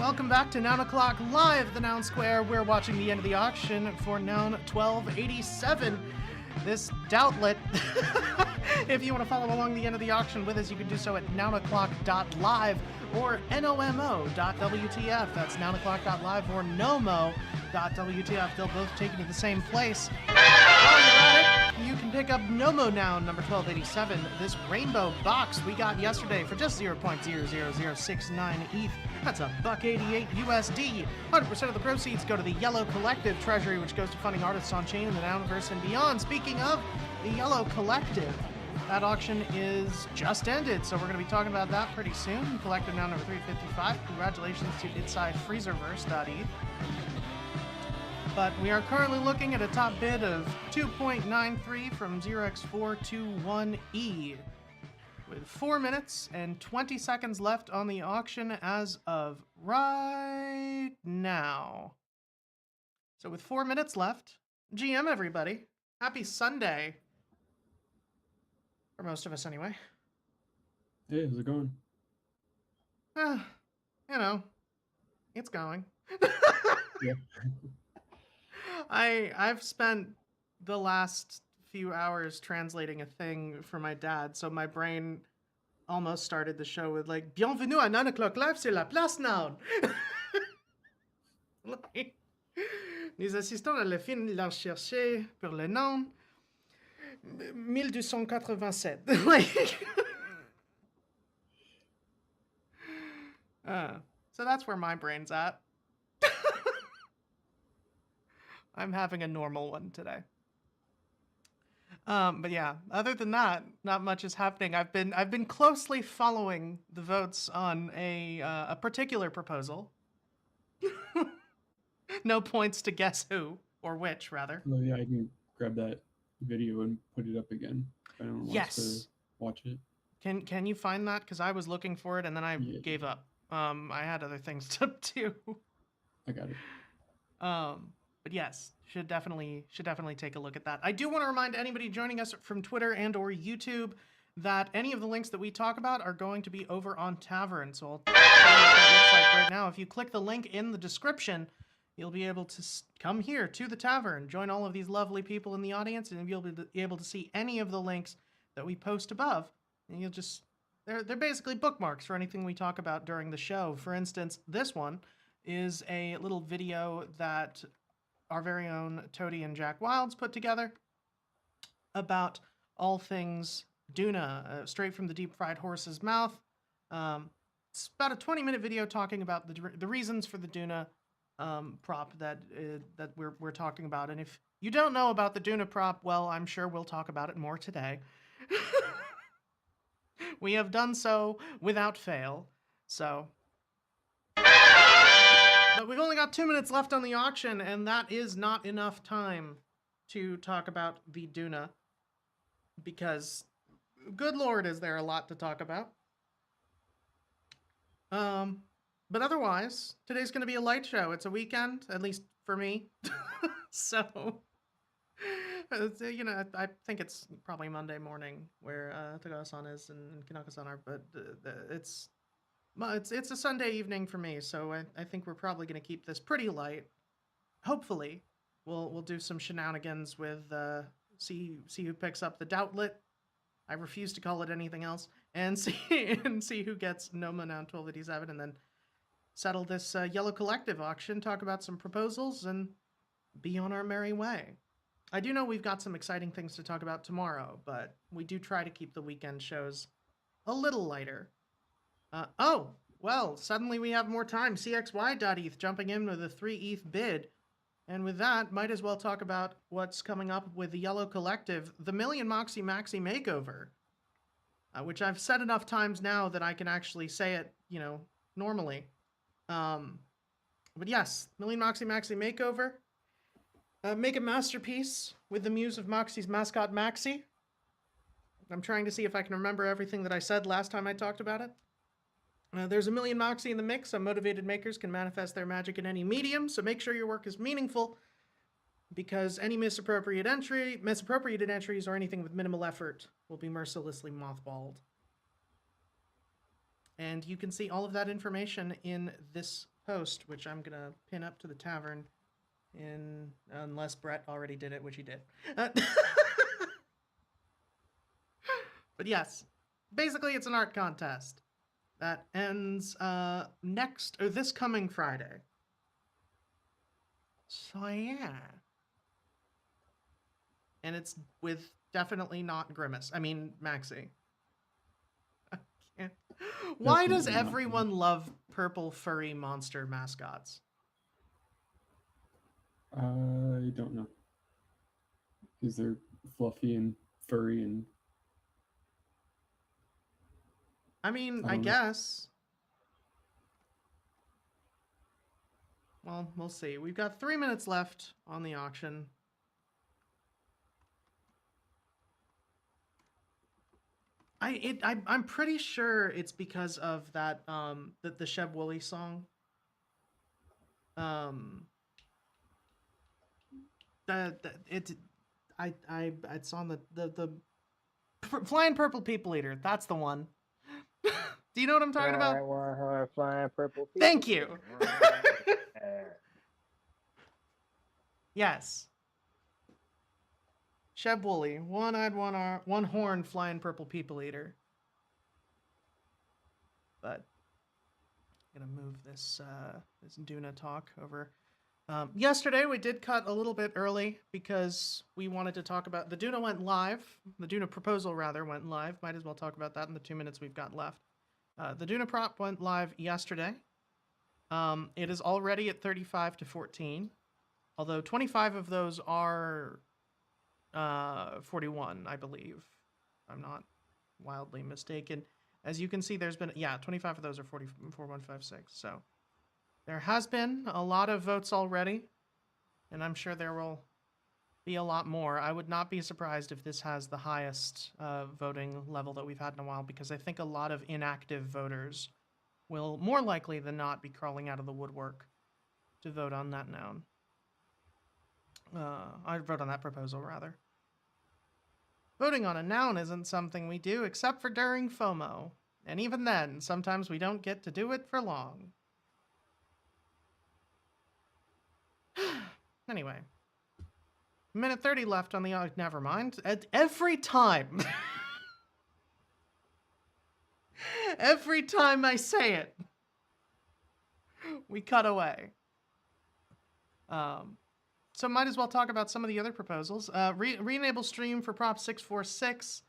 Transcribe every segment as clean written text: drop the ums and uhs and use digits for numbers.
welcome back to Noun O'Clock Live, the Noun Square. We're watching the end of the auction for Noun 1287. This doubtlet. If you want to follow along the end of the auction with us, you can do so at nounoclock.live or nomo.wtf. That's nounoclock.live or nomo.wtf. They'll both take you to the same place. While you're at it, you can pick up Nomo Noun number 1287, this rainbow box we got yesterday for just 0.00069 ETH. That's $1.88 USD. 100% of the proceeds go to the Yellow Collective Treasury, which goes to funding artists on chain in the Nouniverse and beyond. Speaking of the Yellow Collective, that auction is just ended, so we're going to be talking about that pretty soon. Collective Noun number 355. Congratulations to Inside Freezerverse.eth. But we are currently looking at a top bid of 2.93 from 0x421E. With 4 minutes and 20 seconds left on the auction as of right now. So with 4 minutes left, GM everybody. Happy Sunday. For most of us anyway. Hey, how's it going? You know, it's going. Yeah. I've spent the last few hours translating a thing for my dad, so my brain almost started the show with like, Bienvenue à 9 o'clock live, c'est la place Noun. Like, nous assistons à la fin de la chercher pour le Noun 1287. Like, so that's where my brain's at. I'm having a normal one today. But yeah, other than that, not much is happening. I've been closely following the votes on a particular proposal. No points to guess who or which, rather. Oh yeah, I can grab that video and put it up again. If anyone wants to watch it. Can you find that? Because I was looking for it and then I gave up. I had other things to do. I got it. But yes, should definitely take a look at that. I do want to remind anybody joining us from Twitter and or YouTube that any of the links that we talk about are going to be over on Tavern. So I'll tell you what that looks like right now. If you click the link in the description, you'll be able to come here to the Tavern, join all of these lovely people in the audience, and you'll be able to see any of the links that we post above. And you'll just, they're basically bookmarks for anything we talk about during the show. For instance, this one is a little video that our very own Toady and Jack Wilds put together about all things Duna, straight from the deep-fried horse's mouth. It's about a 20-minute video talking about the reasons for the Duna prop that we're talking about. And if you don't know about the Duna prop, well, I'm sure we'll talk about it more today. We have done so without fail, so... But we've only got 2 minutes left on the auction, and that is not enough time to talk about the Duna, because, good lord, is there a lot to talk about. But otherwise, today's going to be a light show. It's a weekend, at least for me. So, you know, I think it's probably Monday morning where Tagawa-san is and Kinaka-san are, but it's a Sunday evening for me, so I think we're probably going to keep this pretty light. Hopefully, we'll do some shenanigans with see who picks up the doubtlet. I refuse to call it anything else, and see who gets Nomo Noun 1287, and then settle this Yellow Collective auction, talk about some proposals, and be on our merry way. I do know we've got some exciting things to talk about tomorrow, but we do try to keep the weekend shows a little lighter. Oh, well, suddenly we have more time. CXY.eth jumping in with a 3 ETH bid. And with that, might as well talk about what's coming up with the Yellow Collective, the Million Moxie Maxi Makeover, which I've said enough times now that I can actually say it, you know, normally. But yes, Million Moxie Maxi Makeover. Make a masterpiece with the muse of Moxie's mascot, Maxie. I'm trying to see if I can remember everything that I said last time I talked about it. There's a million Moxie in the mix. Some motivated makers can manifest their magic in any medium, so make sure your work is meaningful, because any misappropriated entries or anything with minimal effort will be mercilessly mothballed. And you can see all of that information in this post, which I'm gonna pin up to the tavern unless Brett already did it, which he did. But yes, basically it's an art contest that ends this coming Friday. So yeah. And it's with definitely not Grimace. I mean, Maxie. I can't. Why does everyone love purple furry monster mascots? I don't know. Because they're fluffy and furry and... I mean, I guess. Well, we'll see. We've got 3 minutes left on the auction. I'm pretty sure it's because of that the Sheb Woolley song. It's on the Flying Purple People Eater. That's the one. Do you know what I'm talking about? Flying purple people. Thank you. Yes. Sheb Woolley, one-eyed, one-horned flying purple people eater. But I'm gonna move this this Duna talk over. Yesterday we did cut a little bit early because we wanted to talk about the Duna went live. The Duna proposal rather went live. Might as well talk about that in the 2 minutes we've got left. The Duna prop went live yesterday. It is already at 35 to 14, although 25 of those are 41, I believe. I'm not wildly mistaken. As you can see, there's been 25 of those are 4156. So there has been a lot of votes already, and I'm sure there will be a lot more. I would not be surprised if this has the highest voting level that we've had in a while, because I think a lot of inactive voters will more likely than not be crawling out of the woodwork to vote on that noun. I vote on that proposal, rather. Voting on a noun isn't something we do except for during FOMO. And even then, sometimes we don't get to do it for long. Anyway. Minute 30 left on the... never mind. Every time... every time I say it, we cut away. So might as well talk about some of the other proposals. Re-enable stream for prop 646.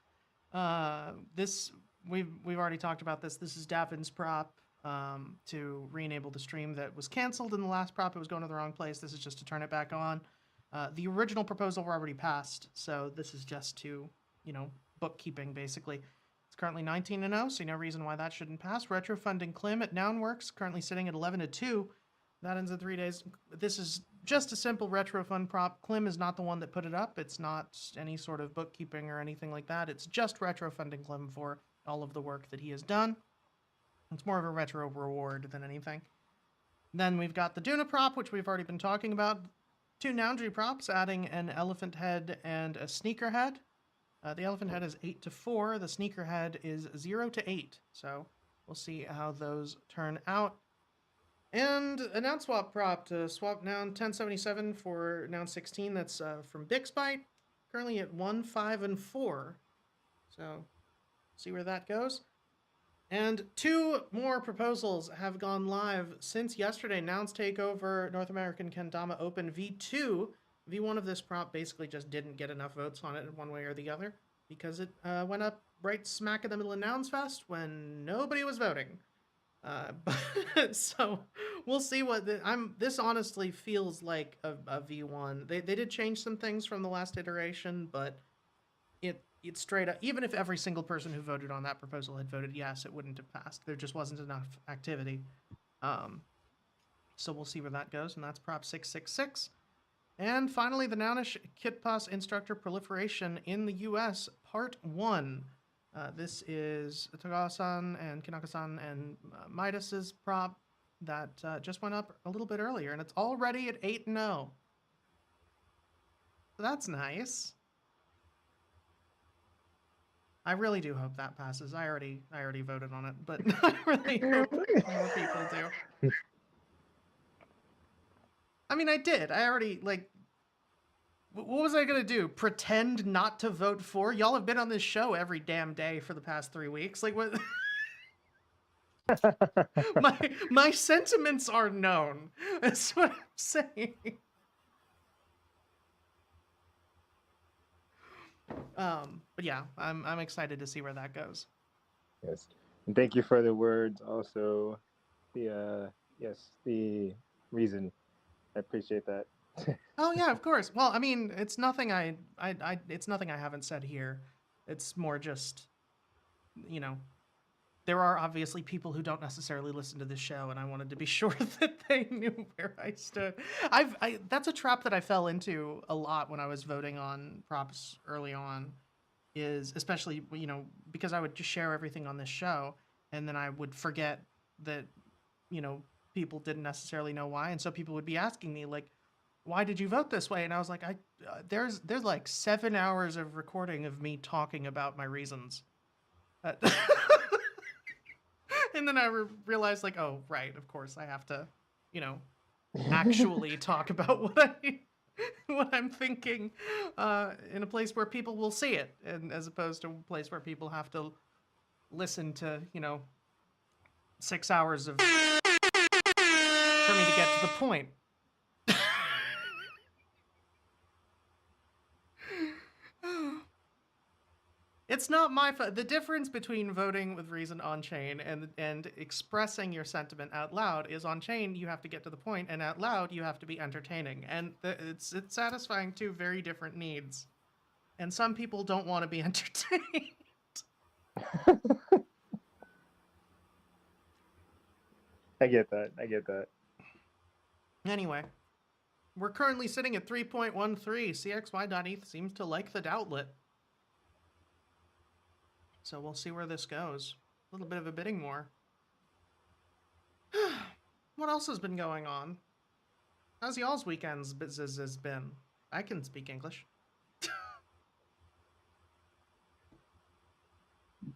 This we've already talked about this. This is Davin's prop to re-enable the stream that was canceled in the last prop. It was going to the wrong place. This is just to turn it back on. The original proposal were already passed, so this is just to, bookkeeping basically. It's currently 19-0, so no reason why that shouldn't pass. Retrofunding Klim at Nounworks, currently sitting at 11-2. That ends in 3 days. This is just a simple retrofund prop. Klim is not the one that put it up. It's not any sort of bookkeeping or anything like that. It's just retrofunding Klim for all of the work that he has done. It's more of a retro reward than anything. Then we've got the Duna prop, which we've already been talking about. 2 Noundry props, adding an elephant head and a sneaker head. The elephant head is 8-4. The sneaker head is 0-8. So we'll see how those turn out. And a noun swap prop to swap noun 1077 for noun 16. That's from Bixbite. Currently at 1, 5, and 4. So see where that goes. And 2 more proposals have gone live since yesterday. Nouns Takeover North American Kendama Open V2. V1 of this prop basically just didn't get enough votes on it in one way or the other, because it went up right smack in the middle of Nouns Fest when nobody was voting. So we'll see what this honestly feels like a V1. They did change some things from the last iteration, but it straight up, even if every single person who voted on that proposal had voted yes, it wouldn't have passed. There just wasn't enough activity. So we'll see where that goes, and that's prop 666. And finally, the Nounish Kitpass Instructor Proliferation in the US, Part 1. This is Togawa-san and Kinaka-san and Midas's prop that just went up a little bit earlier, and it's already at 8-0. So that's nice. I really do hope that passes. I already voted on it, but I really hope more people do. I mean, I did. I already, like, what was I gonna do? Pretend not to vote for? Y'all have been on this show every damn day for the past 3 weeks. Like, what? my sentiments are known. That's what I'm saying. But yeah, I'm excited to see where that goes. Yes. And thank you for the words. Also, the reason. I appreciate that. Oh yeah, of course. Well, I mean, it's nothing it's nothing I haven't said here. It's more just, you know, there are obviously people who don't necessarily listen to this show, and I wanted to be sure that they knew where I stood. That's a trap that I fell into a lot when I was voting on props early on, is especially, you know, because I would just share everything on this show, and then I would forget that, you know, people didn't necessarily know why, and so people would be asking me like, why did you vote this way? And I was like, there's like 7 hours of recording of me talking about my reasons. And then I realized, like, oh, right, of course, I have to, you know, actually talk about what I'm thinking in a place where people will see it, and as opposed to a place where people have to listen to, you know, 6 hours of for me to get to the point. It's not my fault. The difference between voting with reason on chain and expressing your sentiment out loud is on chain you have to get to the point, and out loud you have to be entertaining. And it's satisfying two very different needs. And some people don't want to be entertained. I get that. Anyway, we're currently sitting at 3.13. CXY.ETH seems to like the Doubtlet. So we'll see where this goes. A little bit of a bidding war. What else has been going on? How's y'all's weekends has been? I can speak English.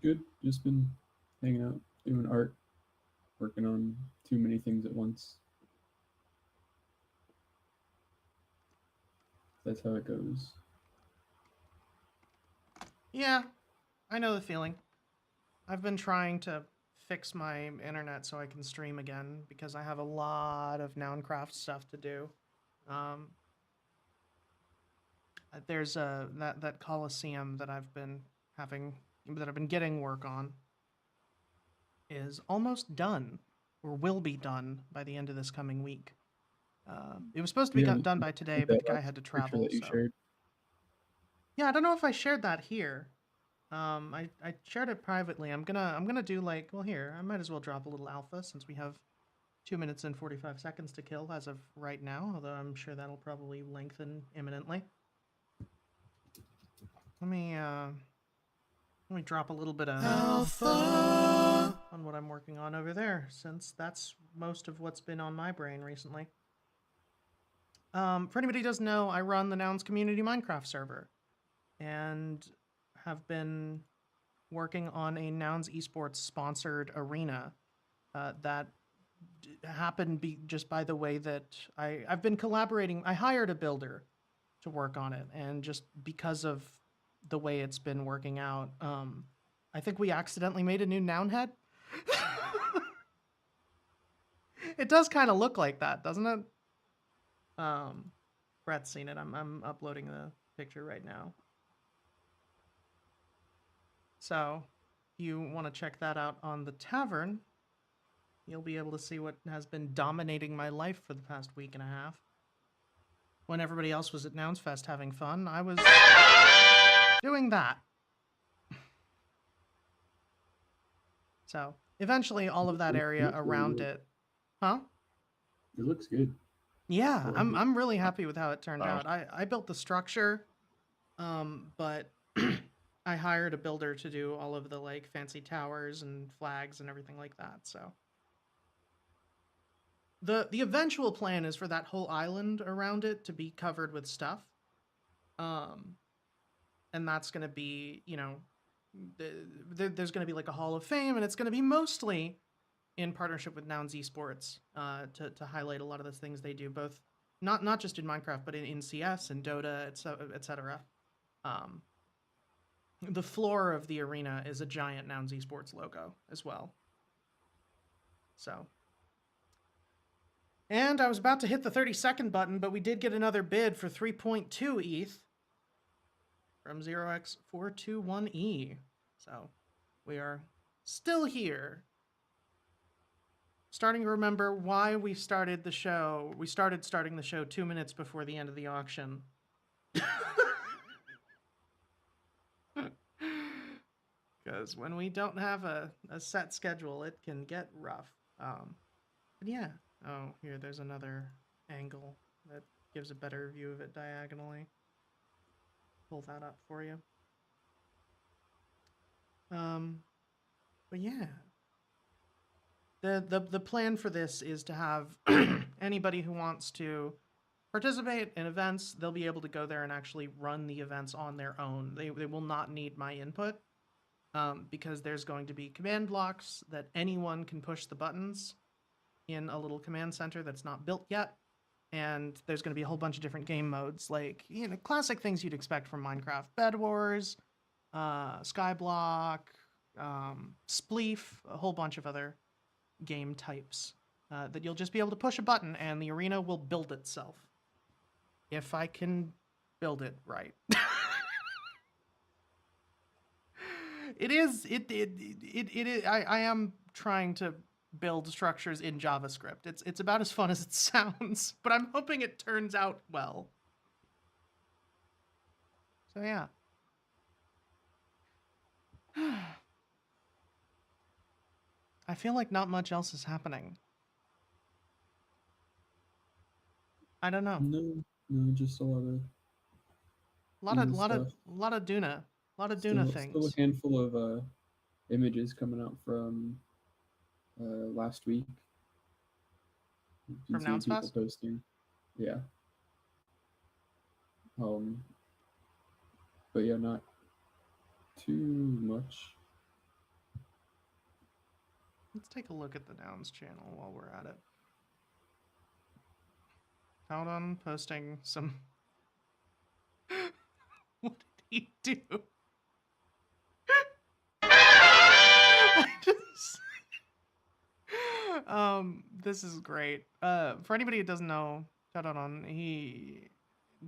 Good. Just been hanging out, doing art, working on too many things at once. That's how it goes. Yeah, I know the feeling. I've been trying to fix my internet so I can stream again because I have a lot of Nouncraft stuff to do. There's that Coliseum that I've been getting work on is almost done, or will be done by the end of this coming week. It was supposed to be done by today, but the guy had to travel. That you shared. Yeah, I don't know if I shared that here. I shared it privately. I'm gonna do like, well, here, I might as well drop a little alpha since we have 2 minutes and 45 seconds to kill as of right now, although I'm sure that'll probably lengthen imminently. Let me drop a little bit of alpha on what I'm working on over there, since that's most of what's been on my brain recently. For anybody who doesn't know, I run the Nouns Community Minecraft server, and have been working on a Nouns Esports sponsored arena that happened just by the way that I've been collaborating. I hired a builder to work on it, and just because of the way it's been working out, I think we accidentally made a new noun head. It does kind of look like that, doesn't it? Brett's seen it. I'm uploading the picture right now. So, if you want to check that out on the tavern, you'll be able to see what has been dominating my life for the past week and a half. When everybody else was at Nouns Fest having fun, I was doing that. So, eventually all of that area around it. Huh? It looks good. Yeah, I'm really happy with how it turned out. I built the structure, but I hired a builder to do all of the like fancy towers and flags and everything like that. So the eventual plan is for that whole island around it to be covered with stuff. And that's going to be, you know, there's going to be like a Hall of Fame, and it's going to be mostly in partnership with Nouns Esports to highlight a lot of the things they do, both not just in Minecraft, but in CS and Dota, etc. The floor of the arena is a giant Nouns Esports logo as well. So. And I was about to hit the 30-second button, but we did get another bid for 3.2 ETH from 0x421E. So we are still here. Starting to remember why we started the show. We started starting the show 2 minutes before the end of the auction. Because when we don't have a set schedule, it can get rough. But yeah. Oh, here, there's another angle that gives a better view of it diagonally. Pull that up for you. But yeah. The plan for this is to have anybody who wants to participate in events, they'll be able to go there and actually run the events on their own. They will not need my input, because there's going to be command blocks that anyone can push the buttons in a little command center that's not built yet. And there's going to be a whole bunch of different game modes, like, you know, classic things you'd expect from Minecraft. Bed Wars, Skyblock, Spleef, a whole bunch of other game types that you'll just be able to push a button and the arena will build itself. If I can build it right. I am trying to build structures in JavaScript. It's about as fun as it sounds, but I'm hoping it turns out well. So yeah. I feel like not much else is happening. I don't know. No, just a lot of Duna. A lot of Duna things. Still a handful of images coming out from last week. From Noun Square? Posting. Yeah. But yeah, not too much. Let's take a look at the Nouns channel while we're at it. Hold on, posting some. What did he do? This is great. For anybody who doesn't know, he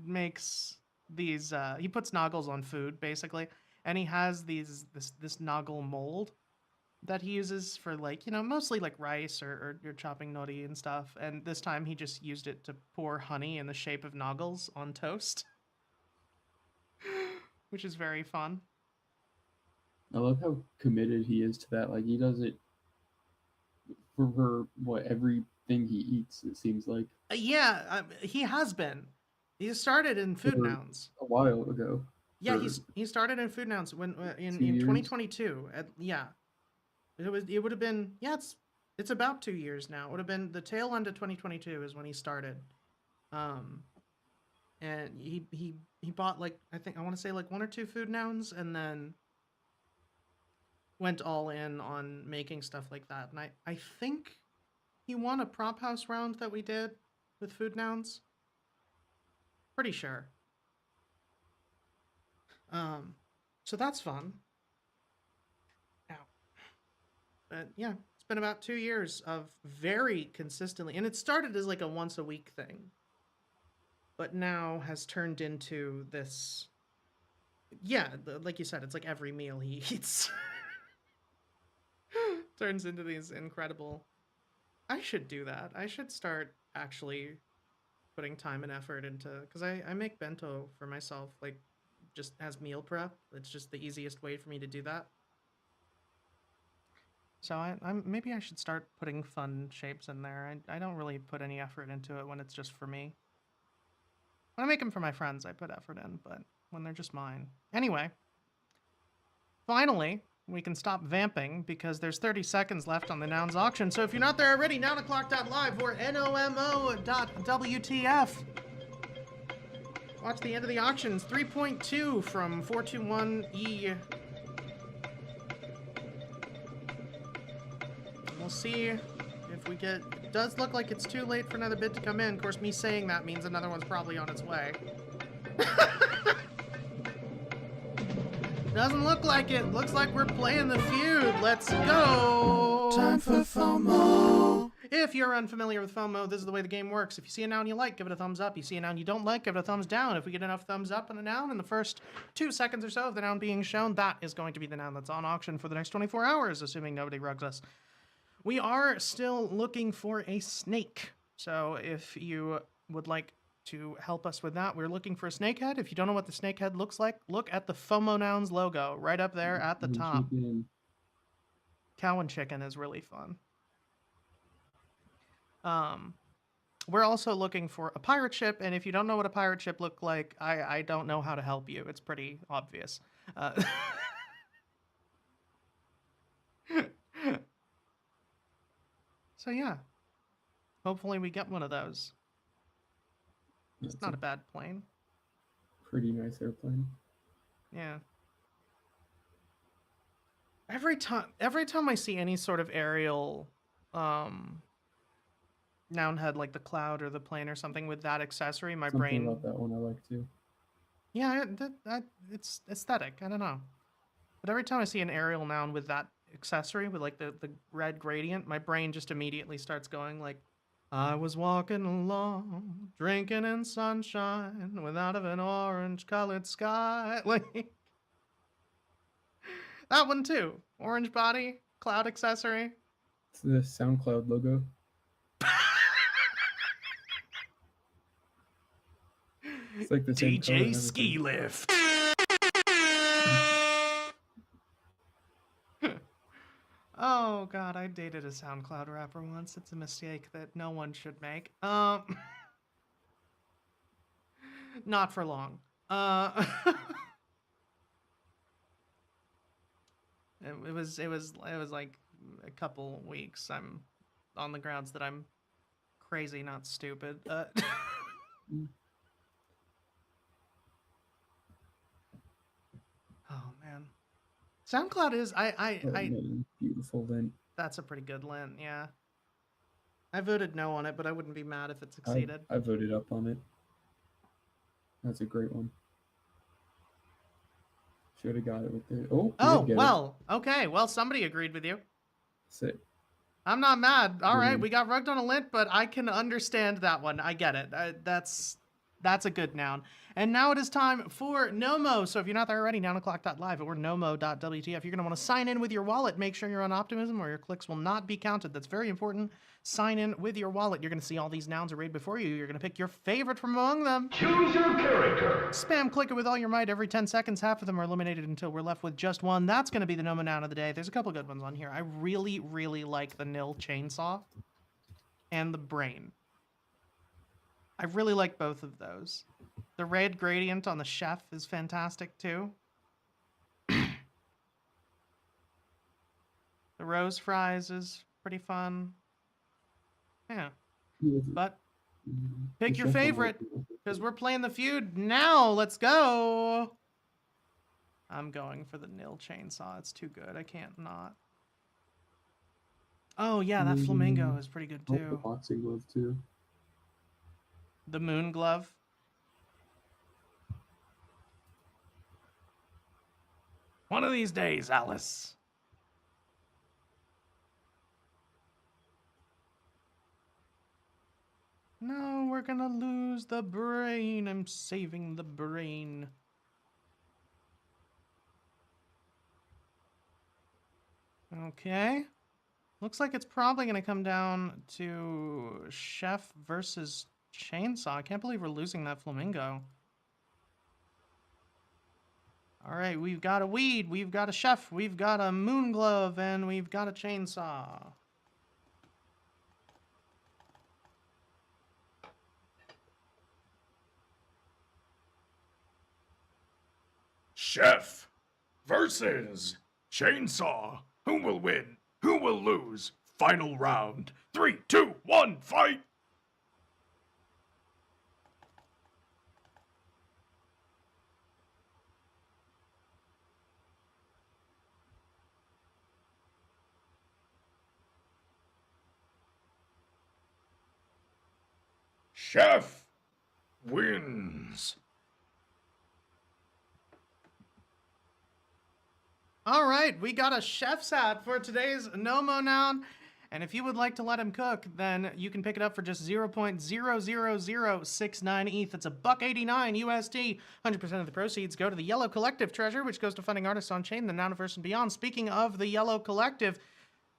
makes these. He puts noggles on food basically, and he has this noggle mold that he uses for, like, you know, mostly like rice or you're chopping nori and stuff. And this time he just used it to pour honey in the shape of noggles on toast, which is very fun. I love how committed he is to that. Like, he does it for everything he eats, it seems like. Yeah, he has been. He started in Food Nouns a while ago. Yeah, he started in Food Nouns when in 2022. It would have been, yeah, it's about 2 years now. It would have been the tail end of 2022 is when he started. And he bought, like, I want to say like 1 or 2 Food Nouns, and then went all in on making stuff like that. And I think he won a prop house round that we did with Food Nouns. Pretty sure. So that's fun. But yeah, it's been about 2 years of very consistently, and it started as like a once a week thing, but now has turned into this, yeah, like you said, it's like every meal he eats turns into these incredible. I should do that. I should start actually putting time and effort into, because I make bento for myself, like, just as meal prep. It's just the easiest way for me to do that. So maybe I should start putting fun shapes in there. I don't really put any effort into it when it's just for me. When I make them for my friends, I put effort in, but when they're just mine. Anyway, finally, we can stop vamping because there's 30 seconds left on the Nouns auction. So if you're not there already, nounoclock.live or nomo.wtf. Watch the end of the auctions. 3.2 from 421E. We'll see if we get does look like it's too late for another bid to come in. Of course, me saying that means another one's probably on its way. Doesn't look like it. Looks like we're playing the feud. Let's go. Time for FOMO. If you're unfamiliar with FOMO, this is the way the game works. If you see a noun you like, give it a thumbs up. You see a noun you don't like, give it a thumbs down. If we get enough thumbs up on a noun in the first 2 seconds or so of the noun being shown, that is going to be the noun that's on auction for the next 24 hours, assuming nobody rugs us. We are still looking for a snake. So if you would like to help us with that, we're looking for a snakehead. If you don't know what the snakehead looks like, look at the FOMO Nouns logo right up there at the top. Cow and chicken is really fun. We're also looking for a pirate ship, and if you don't know what a pirate ship look like, I don't know how to help you. It's pretty obvious. So yeah, hopefully we get one of those. It's not a bad plane. Pretty nice airplane. Yeah. Every time I see any sort of aerial noun head like the cloud or the plane or something with that accessory, my Something brain. about that one I like too. Yeah, it's aesthetic. I don't know. But every time I see an aerial noun with that accessory, with like the red gradient, my brain just immediately starts going like, I was walking along, drinking in sunshine, without of an orange-colored sky. Like that one too. Orange body, cloud accessory. It's the SoundCloud logo. It's like the same color and DJ Ski everything. Lift. Oh god, I dated a SoundCloud rapper once. It's a mistake that no one should make. Not for long. It was like a couple weeks. I'm on the grounds that I'm crazy, not stupid. Oh man, SoundCloud is Beautiful lint. That's a pretty good lint, yeah. I voted no on it, but I wouldn't be mad if it succeeded. I voted up on it. That's a great one. Should have got it with the. Oh well, okay. Well, somebody agreed with you. Sick. I'm not mad. All right, we got rugged on a lint, but I can understand that one. I get it. That's a good noun. And now it is time for Nomo. So if you're not there already, nounclock.live or nomo.wtf. You're going to want to sign in with your wallet. Make sure you're on Optimism or your clicks will not be counted. That's very important. Sign in with your wallet. You're going to see all these nouns arrayed before you. You're going to pick your favorite from among them. Choose your character. Spam click it with all your might every 10 seconds. Half of them are eliminated until we're left with just one. That's going to be the Nomo noun of the day. There's a couple good ones on here. I really, really like the nil chainsaw and the brain. I really like both of those. The red gradient on the chef is fantastic too. The rose fries is pretty fun. Yeah. But pick your favorite because we're playing the feud now. Let's go. I'm going for the nil chainsaw. It's too good. I can't not. Oh yeah, that flamingo is pretty good too. The boxing glove too. The moon glove. One of these days, Alice. No, we're gonna lose the brain. I'm saving the brain. Okay. Looks like it's probably gonna come down to chef versus chainsaw. I can't believe we're losing that flamingo. All right, we've got a weed, we've got a chef, we've got a moon glove, and we've got a chainsaw. Chef versus chainsaw. Who will win? Who will lose? Final round. 3, 2, 1, fight! Chef wins. All right, we got a chef's hat for today's Nomo Noun. And if you would like to let him cook, then you can pick it up for just 0.00069 ETH. It's $1.89 USD. 100% of the proceeds go to the Yellow Collective treasure, which goes to funding artists on chain, the Nouniverse, and beyond. Speaking of the Yellow Collective,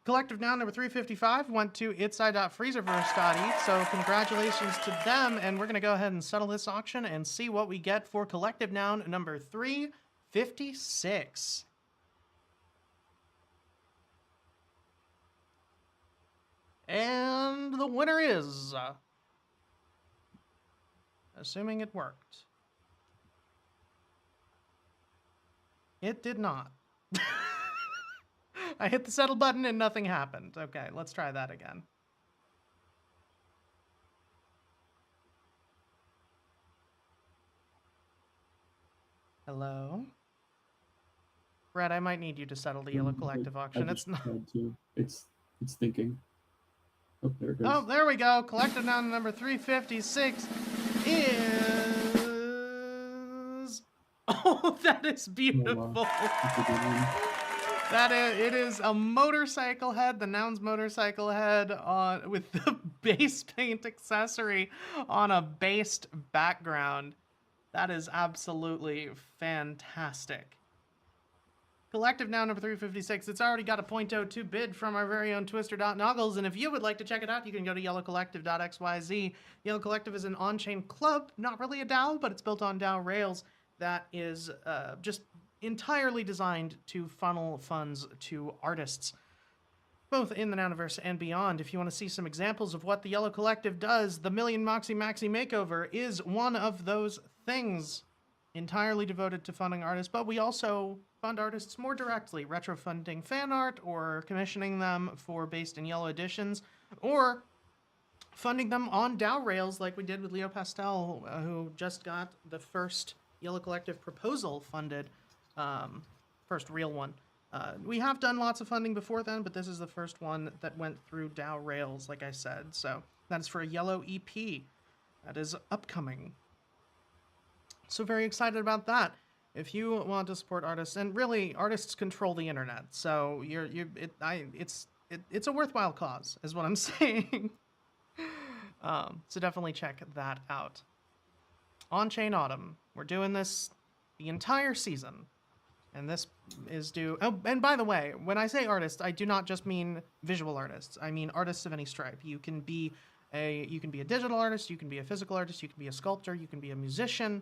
Collective Noun number 355 went to itside.freezerverse.eth, so congratulations to them. And we're going to go ahead and settle this auction and see what we get for Collective Noun number 356. And the winner is, assuming it worked. It did not. I hit the settle button and nothing happened. Okay, let's try that again. Hello? Brett, I might need you to settle the Yellow Collective auction. It's not. It's thinking. Oh, there it goes. Oh, there we go. Collective Noun number 356 is. Oh, that is beautiful. Oh, wow. It is a motorcycle head, the Noun's motorcycle head on with the base paint accessory on a based background. That is absolutely fantastic. Collective Noun number 356. It's already got a .02 bid from our very own Twister.Noggles, and if you would like to check it out, you can go to yellowcollective.xyz. Yellow Collective is an on-chain club, not really a DAO, but it's built on DAO rails that is just entirely designed to funnel funds to artists, both in the Nouniverse and beyond. If you want to see some examples of what the Yellow Collective does, the Million Moxie Maxi Makeover is one of those things, entirely devoted to funding artists, but we also fund artists more directly, retro-funding fan art or commissioning them for based in Yellow editions, or funding them on DAO rails like we did with Leo Pastel, who just got the first Yellow Collective proposal funded, first real one. We have done lots of funding before then, but this is the first one that went through DAO rails, like I said. So that's for a Yellow EP that is upcoming. So very excited about that. If you want to support artists, and really artists control the internet, so it's a worthwhile cause, is what I'm saying. So definitely check that out. On-Chain Autumn, we're doing this the entire season, and this is due. Oh, and by the way, when I say artists, I do not just mean visual artists. I mean artists of any stripe. You can be a digital artist, you can be a physical artist, you can be a sculptor, you can be a musician.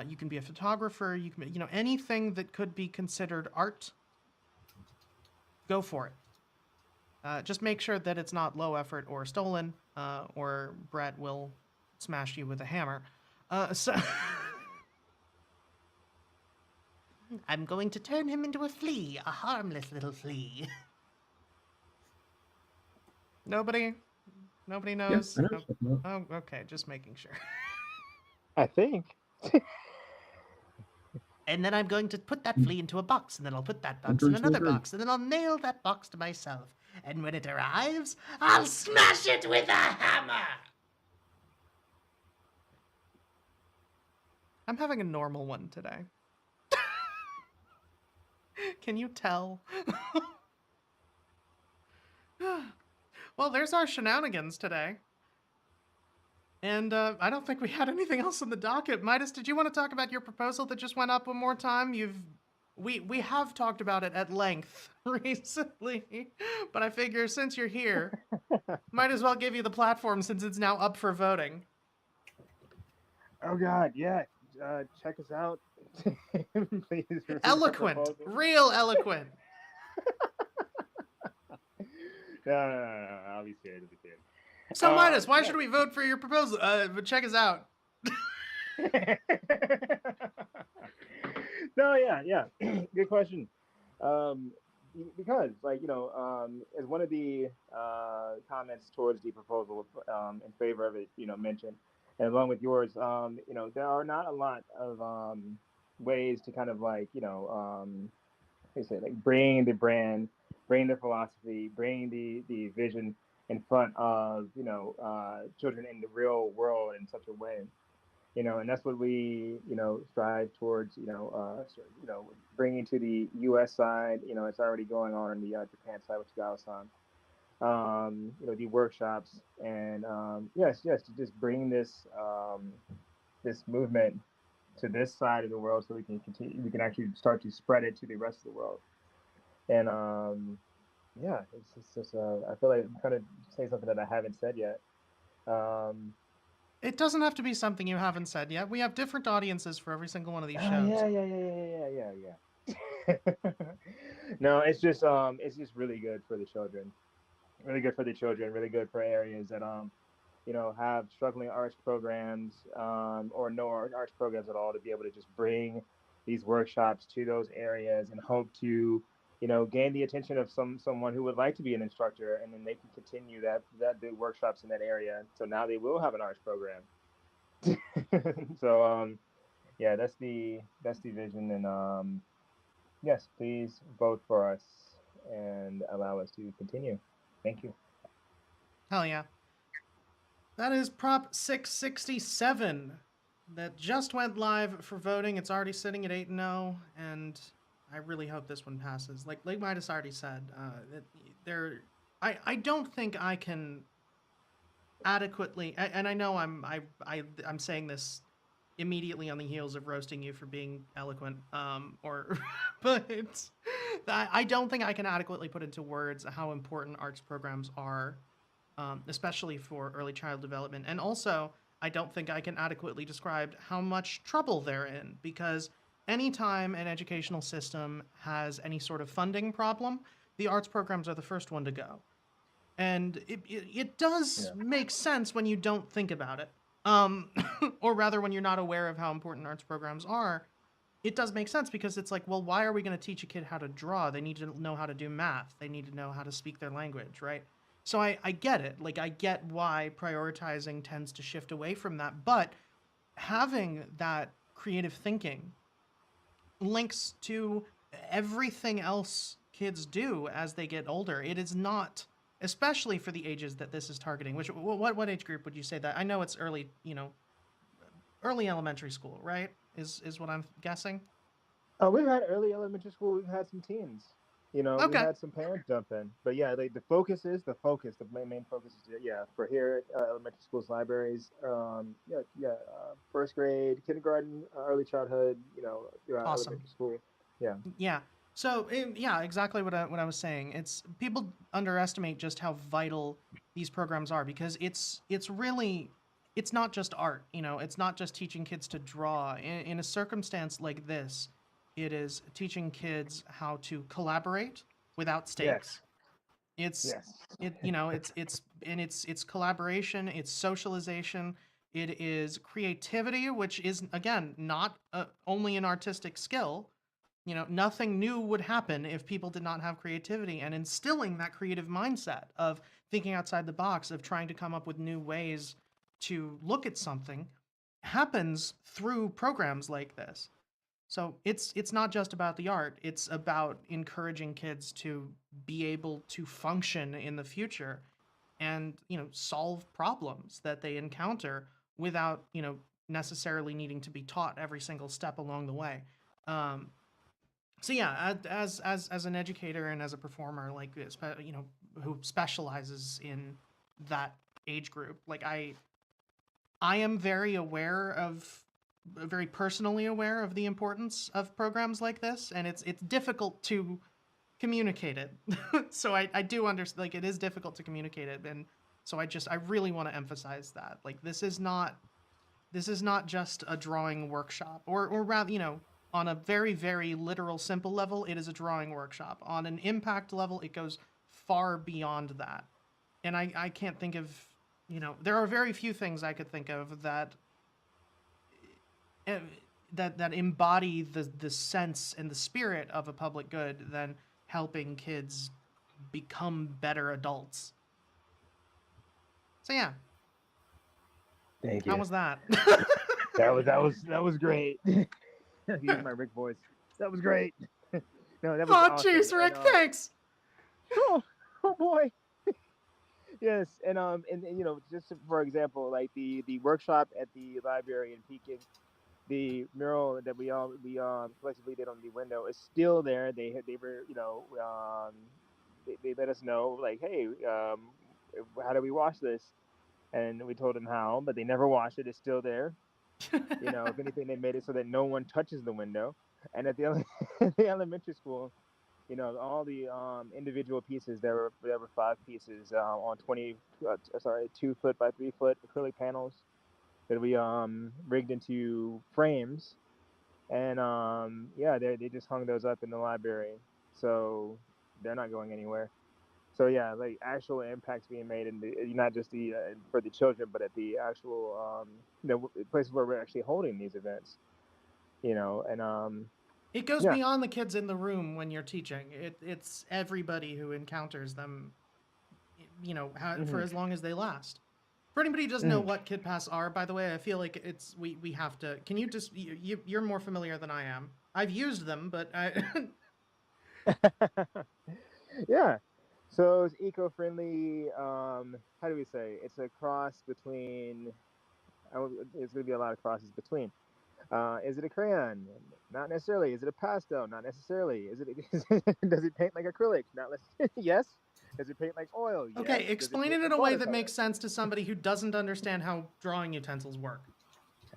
You can be a photographer. You can, anything that could be considered art. Go for it. Just make sure that it's not low effort or stolen, or Brett will smash you with a hammer. So I'm going to turn him into a flea, a harmless little flea. Nobody knows. Yeah, I know. Oh, okay. Just making sure. I think. And then I'm going to put that flea into a box, and then I'll put that box in another box, and then I'll nail that box to myself. And when it arrives, I'll smash it with a hammer! I'm having a normal one today. Can you tell? Well, there's our shenanigans today. And I don't think we had anything else on the docket. Midas, did you want to talk about your proposal that just went up one more time? We have talked about it at length recently, but I figure since you're here, might as well give you the platform since it's now up for voting. Oh God, yeah. Check us out. Please. Eloquent, real eloquent. No. I'll be serious. So Midas, why should we vote for your proposal? But check us out. No, yeah. Good question. Because, as one of the comments towards the proposal in favor of it, mentioned, and along with yours, there are not a lot of ways to kind of bring the brand, bring the philosophy, bring the vision, in front of children in the real world in such a way. And that's what we strive towards. Bringing to the U.S. side. It's already going on the Japan side with Tagawa-san. The workshops and yes, to just bring this movement to this side of the world so we can continue. We can actually start to spread it to the rest of the world. And yeah, it's just I feel like I'm trying to say something that I haven't said yet. It doesn't have to be something you haven't said yet. We have different audiences for every single one of these Oh, shows. yeah. No, it's just really good for the children. Really good for the children. Really good for areas that have struggling arts programs or no arts programs at all, to be able to just bring these workshops to those areas and hope to gain the attention of someone who would like to be an instructor, and then they can continue the workshops in that area. So now they will have an arts program. So yeah, that's the vision, and yes, please vote for us and allow us to continue. Thank you. Hell yeah. That is Prop 667 that just went live for voting. It's already sitting at 8-0, and I really hope this one passes. Like Midas already said, I don't think I can adequately, and I know I'm saying this immediately on the heels of roasting you for being eloquent, but I don't think I can adequately put into words how important arts programs are, especially for early child development. And also, I don't think I can adequately describe how much trouble they're in, because anytime an educational system has any sort of funding problem, the arts programs are the first one to go. And it does make sense when you don't think about it. Or rather, when you're not aware of how important arts programs are, it does make sense, because it's like, well, why are we going to teach a kid how to draw? They need to know how to do math. They need to know how to speak their language, right? So I get it. Like, I get why prioritizing tends to shift away from that. But having that creative thinking links to everything else kids do as they get older. It is not, especially for the ages that this is targeting. What age group would you say that? I know it's early, early elementary school, right? Is what I'm guessing. We've had early elementary school. We've had some teens. We've had some parents jump in. But yeah, the focus is the focus. The main focus is for here elementary schools, libraries. First grade, kindergarten, early childhood. Throughout Awesome. elementary school. Yeah. Yeah. So yeah, exactly what I was saying. It's people underestimate just how vital these programs are, because it's really, it's not just art. It's not just teaching kids to draw. In a circumstance like this, it is teaching kids how to collaborate without stakes. It's it's collaboration, it's socialization, it is creativity, which is, again, not only an artistic skill. Nothing new would happen if people did not have creativity, and instilling that creative mindset of thinking outside the box, of trying to come up with new ways to look at something, happens through programs like this. So it's not just about the art, it's about encouraging kids to be able to function in the future and, solve problems that they encounter without, necessarily needing to be taught every single step along the way. So yeah, as an educator and as a performer, like, who specializes in that age group, like, I am very personally aware of the importance of programs like this, and it's difficult to communicate it. So I do understand, like, it is difficult to communicate it, and so I really want to emphasize that, like, this is not just a drawing workshop, or rather, on a very, very literal, simple level, it is a drawing workshop. On an impact level, it goes far beyond that. And I can't think of, there are very few things I could think of that embody the sense and the spirit of a public good than helping kids become better adults. So yeah. Thank you. How was that? That was great. Use my Rick voice. That was great. No, that was awesome. Jeez, Rick, thanks. Oh boy. Yes, and just for example, like the workshop at the library in Pekin, the mural that we collectively did on the window is still there. They were they let us know like, hey, how do we wash this? And we told them how, but they never washed it. It's still there. If anything, they made it so that no one touches the window. And at the the elementary school, all the individual pieces, there were 5 pieces on 2 foot by 3 foot acrylic panels that we rigged into frames, and yeah, they just hung those up in the library, so they're not going anywhere. So yeah, like actual impacts being made in the not just the for the children, but at the actual places where we're actually holding these events. And It goes yeah. beyond the kids in the room when you're teaching. It's everybody who encounters them, for Hmm. as long as they last. For anybody who doesn't know Hmm. what Kid Pass are, by the way, I feel like we have to. Can you just you're more familiar than I am. I've used them, but I Yeah. So it's eco-friendly. How do we say? It's a cross between. It's going to be a lot of crosses between. Is it a crayon? Not necessarily. Is it a pastel? Not necessarily. Does it paint like acrylic? Not necessarily. Yes. Does it paint like oil? Yes. okay. Does it Explain paint it in like a way that watercolor? makes sense to somebody who doesn't understand how drawing utensils work.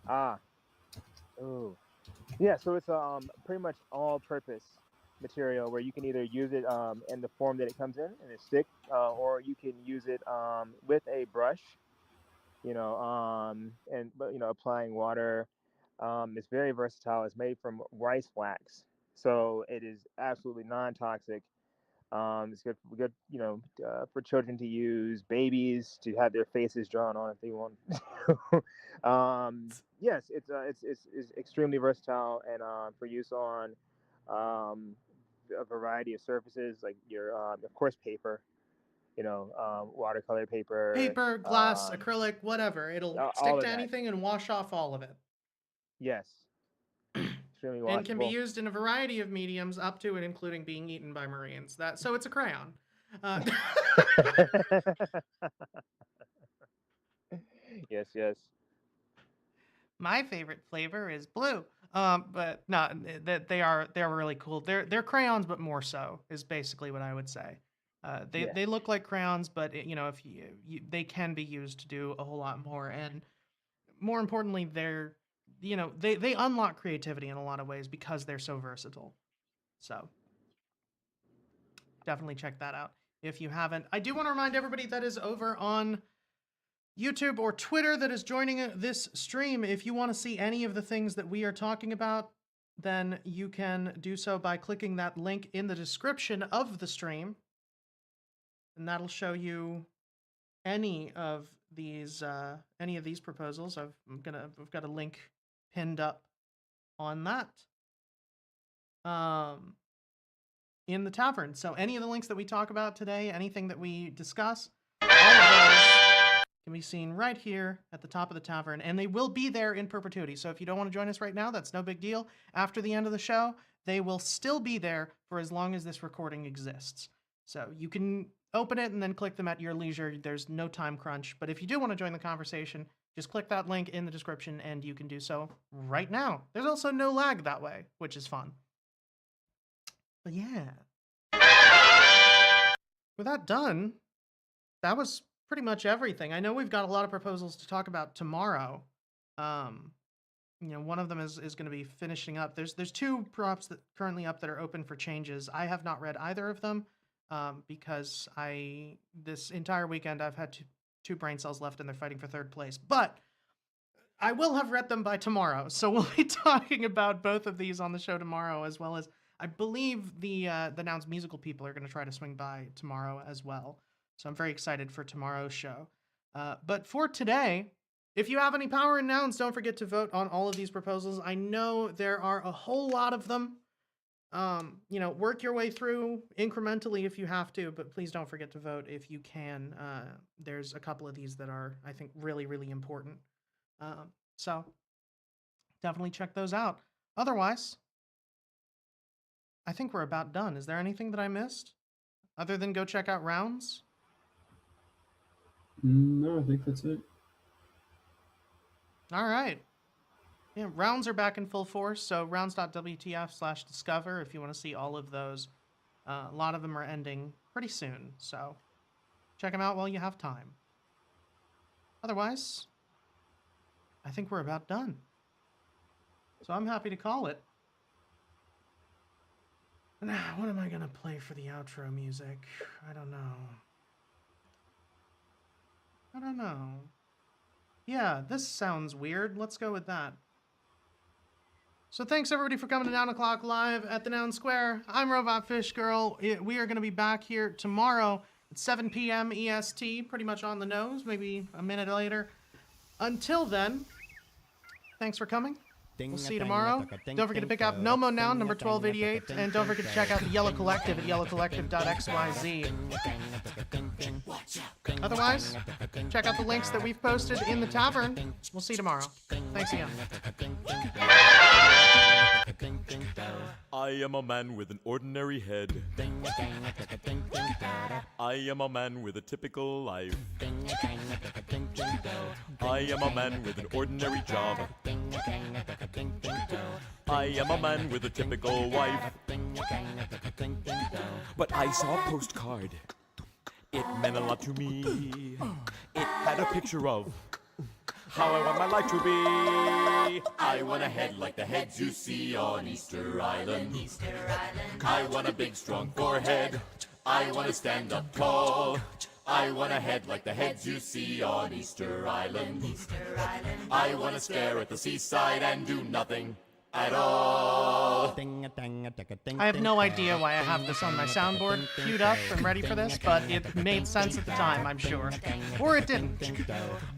Ah. Oh. Yeah. So it's pretty much all-purpose material where you can either use it in the form that it comes in a stick, or you can use it with a brush. And but applying water. It's very versatile. It's made from rice wax, so it is absolutely non-toxic. It's good, for children to use, babies to have their faces drawn on if they want. Yes, it's extremely versatile and for use on um, a variety of surfaces, like your, of course, paper, watercolor paper, Paper, glass, acrylic, whatever. It'll stick all to of that. anything and wash off all of it. Yes, extremely And can be washable. used in a variety of mediums, up to and including being eaten by marines. So it's a crayon. Uh, Yes, yes. my favorite flavor is blue. But no, that they're really cool. They're crayons, but more so is basically what I would say. They Yes. they look like crayons, but if they can be used to do a whole lot more. And more importantly, they unlock creativity in a lot of ways because they're so versatile. So definitely check that out if you haven't. I do want to remind everybody that is over on YouTube or Twitter that is joining this stream. If you want to see any of the things that we are talking about, then you can do so by clicking that link in the description of the stream, and that'll show you any of these proposals. I've got a link pinned up on that. In the tavern. So any of the links that we talk about today, anything that we discuss, all of those can be seen right here at the top of the tavern, and they will be there in perpetuity. So if you don't want to join us right now, that's no big deal. After the end of the show, they will still be there for as long as this recording exists. So you can open it and then click them at your leisure. There's no time crunch. But if you do want to join the conversation, just click that link in the description and you can do so right now. There's also no lag that way, which is fun. But yeah. With that done, that was pretty much everything. I know we've got a lot of proposals to talk about tomorrow. One of them is going to be finishing up. There's 2 props that currently up that are open for changes. I have not read either of them because this entire weekend I've had two brain cells left and they're fighting for 3rd place. But I will have read them by tomorrow, so we'll be talking about both of these on the show tomorrow, as well as I believe the Nouns musical people are going to try to swing by tomorrow as well. So I'm very excited for tomorrow's show. But for today, if you have any power in Nouns, don't forget to vote on all of these proposals. I know there are a whole lot of them. Work your way through incrementally if you have to, but please don't forget to vote if you can. There's a couple of these that are, I think, really, really important. So definitely check those out. Otherwise, I think we're about done. Is there anything that I missed other than go check out rounds? No, I think that's it. All right. Yeah, rounds are back in full force. So rounds.wtf/discover if you want to see all of those. A lot of them are ending pretty soon. So check them out while you have time. Otherwise, I think we're about done. So I'm happy to call it. Now, what am I going to play for the outro music? I don't know. Yeah, this sounds weird. Let's go with that. So thanks everybody for coming to 9 o'clock live at the Noun Square. I'm Robot Fish Girl. We are going to be back here tomorrow at 7 p.m. EST, pretty much on the nose, maybe a minute later. Until then, thanks for coming. We'll see you tomorrow. Don't forget to pick up No Mo Noun, number 1288, and don't forget to check out the Yellow Collective at yellowcollective.xyz. Otherwise, check out the links that we've posted in the tavern. We'll see you tomorrow. Thanks again. I am a man with an ordinary head. I am a man with a typical life. I am a man with an ordinary job. I am a man with a typical wife. But I saw a postcard. It meant a lot to me. It had a picture of how I want my life to be. I want a head like the heads you see on Easter Island. I want a big strong forehead. I want to stand up tall. I want a head like the heads you see on Easter Island. I want to stare at the seaside and do nothing at all. I have no idea why I have this on my soundboard queued up and ready for this, but it made sense at the time, I'm sure. Or it didn't.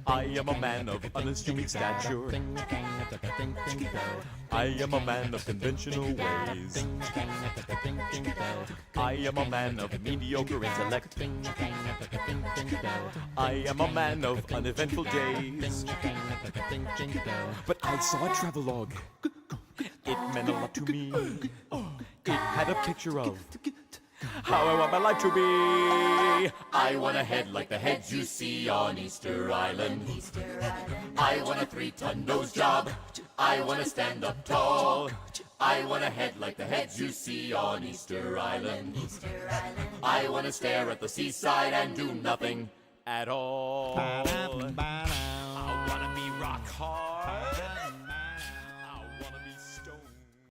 I am a man of unassuming stature. I am a man of conventional ways. I am a man of mediocre intellect. I am a man of uneventful days. But I saw a travelogue. It meant a lot to me. It had a picture of how I want my life to be. I want a head like the heads you see on Easter Island. I want a 3-ton nose job. I want to stand up tall. I want a head like the heads you see on Easter Island. I want to stare at the seaside and do nothing at all.